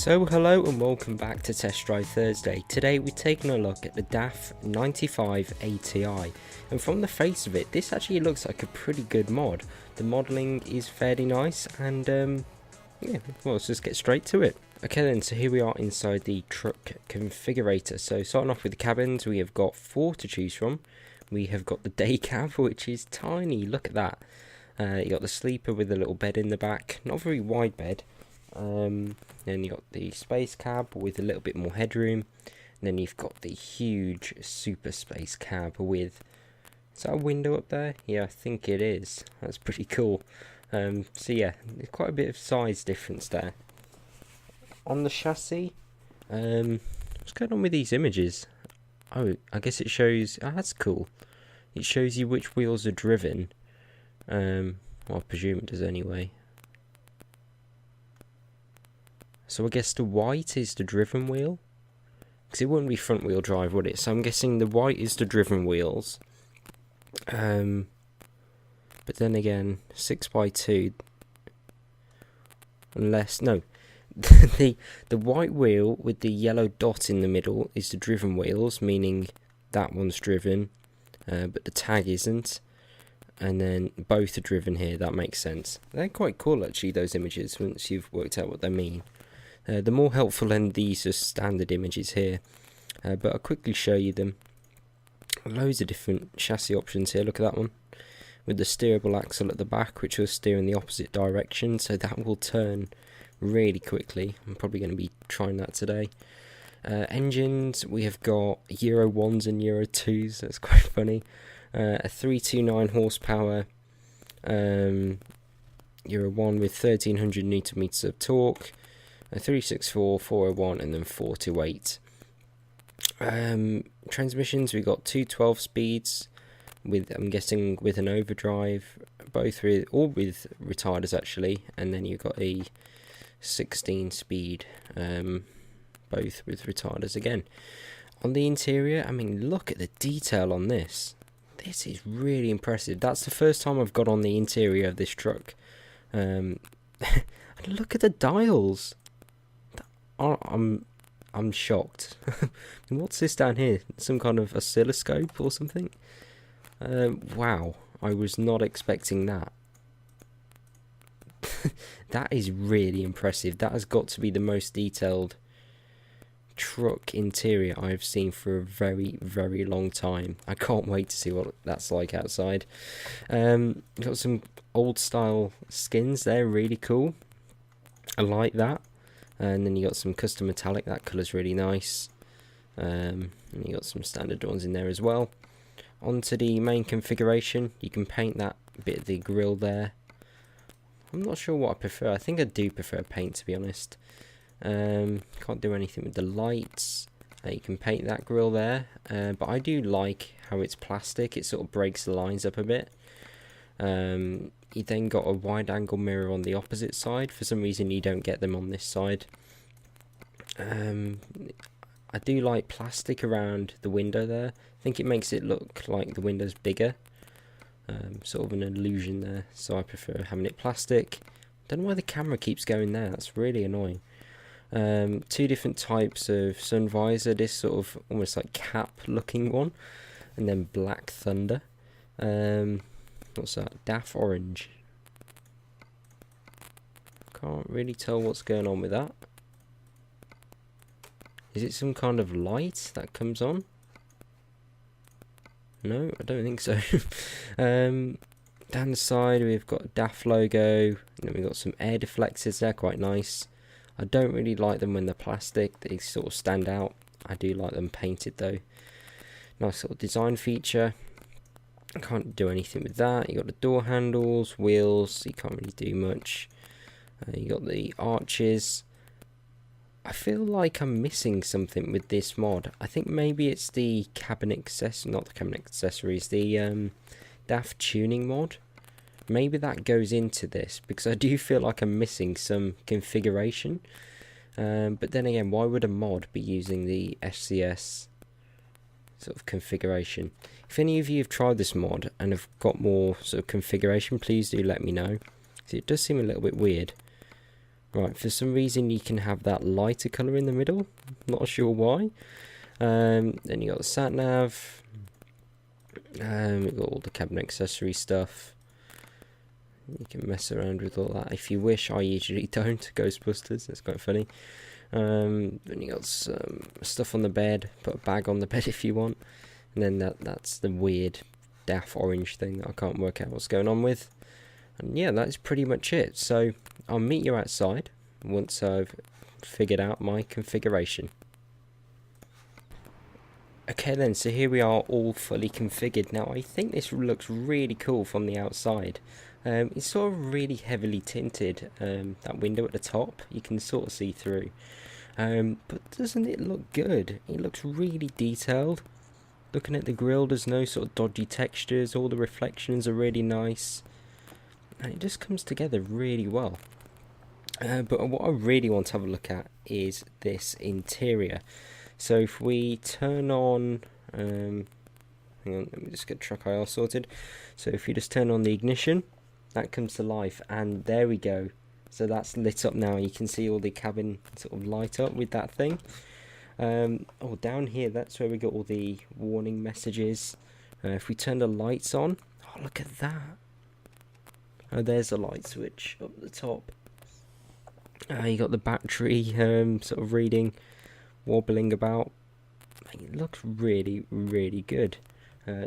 So hello and welcome back to Test Drive Thursday. Today we're taking a look at the DAF 95 ATI, and from the face of it this actually looks like a pretty good mod. The modelling is fairly nice and yeah, well, let's just get straight to it. Okay then, so here we are inside the truck configurator. So starting off with the cabins, we have got 4 to choose from. We have got the day cab, which is tiny, look at that. You got the sleeper with a little bed in the back, not a very wide bed. Then you got the space cab with a little bit more headroom, and then you've got the huge super space cab with, is that a window up there? Yeah, I think it is. That's pretty cool. So yeah, there's quite a bit of size difference there. On the chassis, what's going on with these images? Oh, I guess it shows, that's cool. It shows you which wheels are driven. Well, I presume it does anyway. So I guess the white is the driven wheel, because it wouldn't be front wheel drive, would it? So I'm guessing the white is the driven wheels. But then again, 6x2, unless, no, the white wheel with the yellow dot in the middle is the driven wheels, meaning that one's driven, but the tag isn't. And then both are driven here, that makes sense. They're quite cool actually, those images, once you've worked out what they mean. The more helpful than these are standard images here, but I'll quickly show you them. Loads of different chassis options here, look at that one. With the steerable axle at the back, which will steer in the opposite direction, so that will turn really quickly. I'm probably going to be trying that today. Engines, we have got Euro 1s and Euro 2s, that's quite funny. A 329 horsepower Euro 1 with 1300 newton meters of torque, a 364, 401 and then 428. Transmissions, we got 2 12 speeds with, I'm guessing, with an overdrive, both with, all with retarders actually, and then you've got a 16 speed, both with retarders again. On the interior, I mean, look at the detail on this. This is really impressive. That's the first time I've got on the interior of this truck. And look at the dials. I'm shocked. What's this down here? Some kind of oscilloscope or something? Wow, I was not expecting that. That is really impressive. That has got to be the most detailed truck interior I've seen for a very, very long time. I can't wait to see what that's like outside. Got some old style skins there, really cool. I like that. And then you got some custom metallic, that colour's really nice. And you got some standard ones in there as well. Onto the main configuration, you can paint that bit of the grille there. I'm not sure what I prefer. I think I do prefer paint, to be honest. Can't do anything with the lights. You can paint that grille there, but I do like how it's plastic. It sort of breaks the lines up a bit. You then got a wide angle mirror on the opposite side. For some reason you don't get them on this side. I do like plastic around the window there. I think it makes it look like the window's bigger. Sort of an illusion there, so I prefer having it plastic. Don't know why the camera keeps going there, that's really annoying. 2 different types of sun visor, this sort of almost like cap looking one, and then Black Thunder. What's that? DAF orange. Can't really tell what's going on with that. Is it some kind of light that comes on? No, I don't think so. Down the side we've got a DAF logo, and then we've got some air deflectors, they're quite nice. I don't really like them when they're plastic, they sort of stand out. I do like them painted though. Nice little design feature. I can't do anything with that. You got the door handles, wheels, you can't really do much. You got the arches. I feel like I'm missing something with this mod. I think maybe it's the cabin accessories, not the cabin accessories, the DAF tuning mod. Maybe that goes into this, because I do feel like I'm missing some configuration. But then again, why would a mod be using the SCS sort of configuration? If any of you have tried this mod and have got more sort of configuration, please do let me know. See, it does seem a little bit weird. Right, for some reason you can have that lighter colour in the middle, not sure why. Then you got the sat nav, we've got all the cabin accessory stuff. You can mess around with all that if you wish. I usually don't. Ghostbusters, that's quite funny. Then you got some stuff on the bed, put a bag on the bed if you want. And then that's the weird DAF orange thing that I can't work out what's going on with. And yeah, that's pretty much it. So I'll meet you outside once I've figured out my configuration. Okay then, so here we are all fully configured. Now I think this looks really cool from the outside. It's sort of really heavily tinted, that window at the top, you can sort of see through. But doesn't it look good? It looks really detailed. Looking at the grill, there's no sort of dodgy textures, all the reflections are really nice. And it just comes together really well. But what I really want to have a look at is this interior. So if we turn on, hang on, let me just get Trackir sorted. So if you just turn on the ignition, that comes to life, and there we go. So that's lit up now. You can see all the cabin sort of light up with that thing. Oh, down here, that's where we got all the warning messages. If we turn the lights on, oh, look at that. Oh, there's a light switch up at the top. You got the battery sort of reading, wobbling about. It looks really, really good.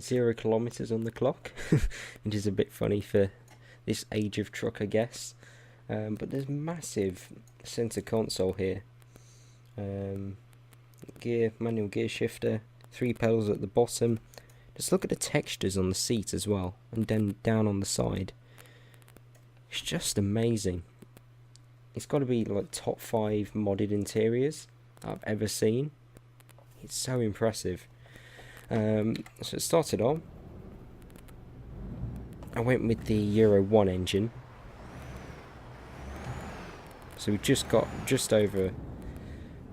0 kilometers on the clock, which is a bit funny for this age of truck, I guess. But there's massive center console here. Manual gear shifter, 3 pedals at the bottom. Just look at the textures on the seat as well, and then down on the side. It's just amazing. It's got to be like top 5 modded interiors I've ever seen. It's so impressive. So it started on. I went with the Euro 1 engine. So we just got just over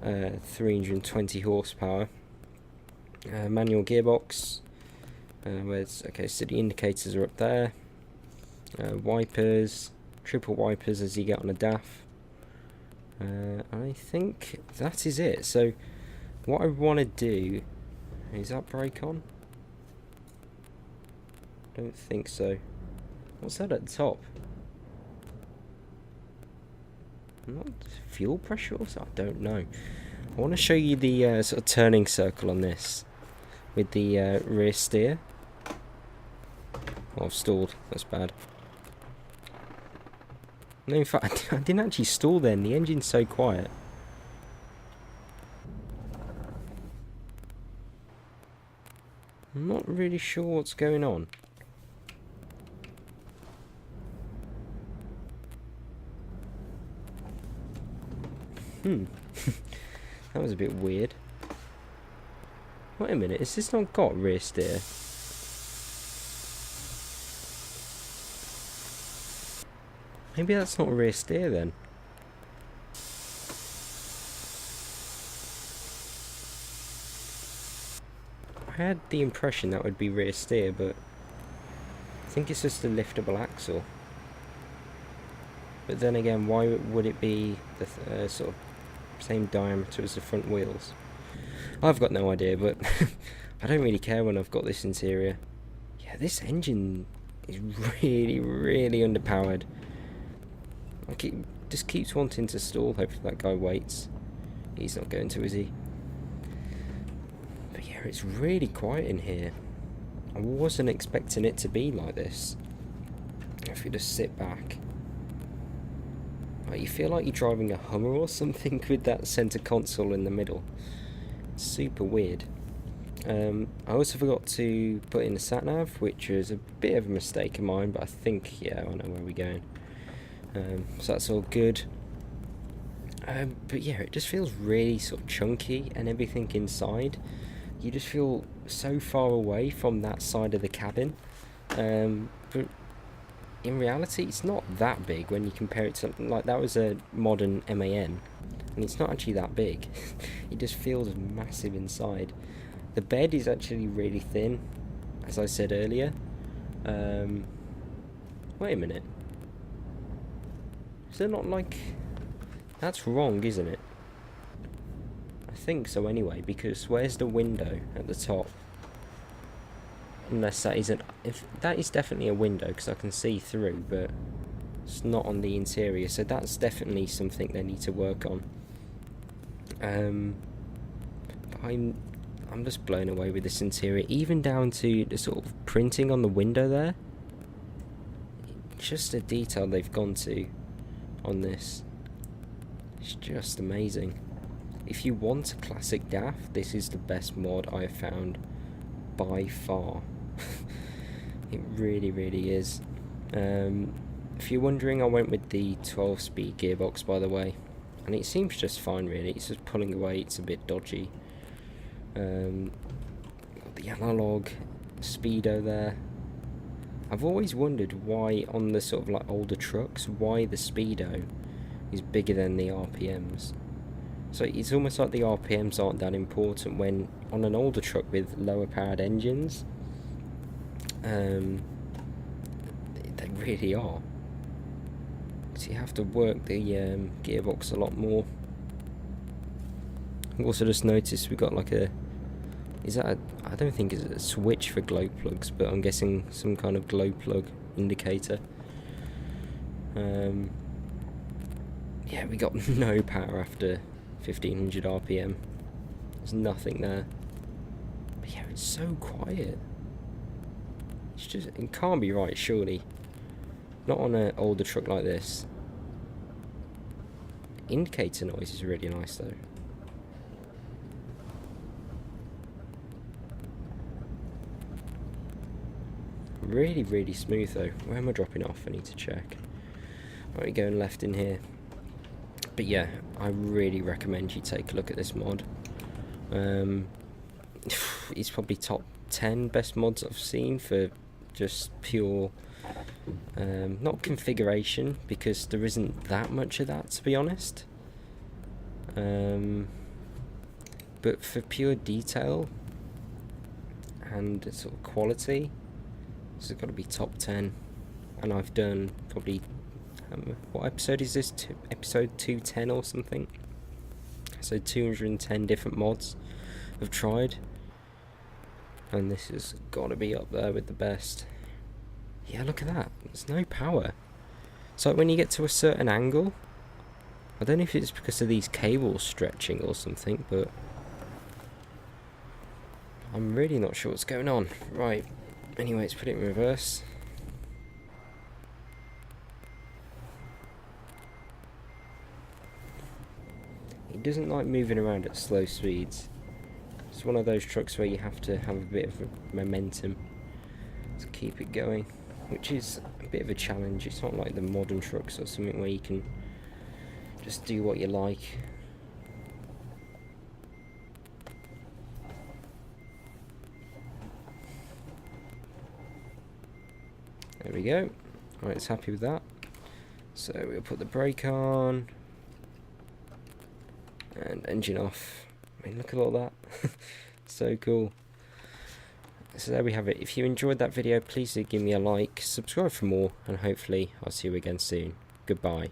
320 horsepower. Manual gearbox. Okay, so the indicators are up there. Wipers, triple wipers as you get on a DAF. I think that is it. So what I want to do, is that brake on? Don't think so. What's that at the top? Not fuel pressure or something? I don't know. I want to show you the sort of turning circle on this with the rear steer. Oh, I've stalled. That's bad. No, in fact, I didn't actually stall then. The engine's so quiet. I'm not really sure what's going on. That was a bit weird. Wait a minute, has this not got rear steer? Maybe that's not rear steer then. I had the impression that would be rear steer, but I think it's just a liftable axle. But then again, why would it be the sort of same diameter as the front wheels? I've got no idea, but I don't really care when I've got this interior. Yeah, this engine is really, really underpowered. Just keeps wanting to stall. Hopefully that guy waits. He's not going to, is he? But yeah, it's really quiet in here. I wasn't expecting it to be like this. If you just sit back, like, you feel like you're driving a Hummer or something with that center console in the middle. It's super weird. I also forgot to put in a sat nav, which was a bit of a mistake of mine, but I think, yeah, I know where we're going. So that's all good. But yeah, it just feels really sort of chunky and everything inside. You just feel so far away from that side of the cabin. But in reality, it's not that big when you compare it to, like, that was a modern MAN, and it's not actually that big. It just feels massive inside. The bed is actually really thin, as I said earlier. Wait a minute. Is there not like... That's wrong, isn't it? I think so anyway, because where's the window at the top? Unless that isn't... If that is definitely a window, because I can see through, but it's not on the interior, so that's definitely something they need to work on. I'm just blown away with this interior, even down to the sort of printing on the window there. Just the detail they've gone to on this. It's just amazing. If you want a classic DAF, this is the best mod I have found by far. It really, really is. If you're wondering, I went with the 12-speed gearbox, by the way, and it seems just fine, really. It's just pulling away, it's a bit dodgy. Got the analog speedo there. I've always wondered why on the sort of like older trucks, why the speedo is bigger than the RPMs. So it's almost like the RPMs aren't that important when on an older truck with lower powered engines. They really are. So you have to work the gearbox a lot more. I've also just noticed we got like a... Is that a... I don't think it's a switch for glow plugs, but I'm guessing some kind of glow plug indicator. Yeah, we got no power after 1500 RPM. There's nothing there. But yeah, it's so quiet. It's just... It can't be right, surely. Not on an older truck like this. Indicator noise is really nice though. Really, really smooth though. Where am I dropping off? I need to check. Right, we're going left in here. But yeah, I really recommend you take a look at this mod. It's probably top 10 best mods I've seen for just pure... not configuration, because there isn't that much of that, to be honest. But for pure detail and sort of quality, this has got to be top 10. And I've done probably... what episode is this? Episode 210 or something? So 210 different mods I've tried. And this has got to be up there with the best. Yeah, look at that. There's no power. It's like when you get to a certain angle. I don't know if it's because of these cables stretching or something, but I'm really not sure what's going on. Right. Anyway, let's put it in reverse. It doesn't like moving around at slow speeds. It's one of those trucks where you have to have a bit of momentum to keep it going, which is a bit of a challenge. It's not like the modern trucks or something where you can just do what you like. There we go. Right, it's happy with that. So we'll put the brake on and engine off. I mean, look at all that. So cool. So there we have it. If you enjoyed that video, please do give me a like, subscribe for more, and hopefully I'll see you again soon. Goodbye.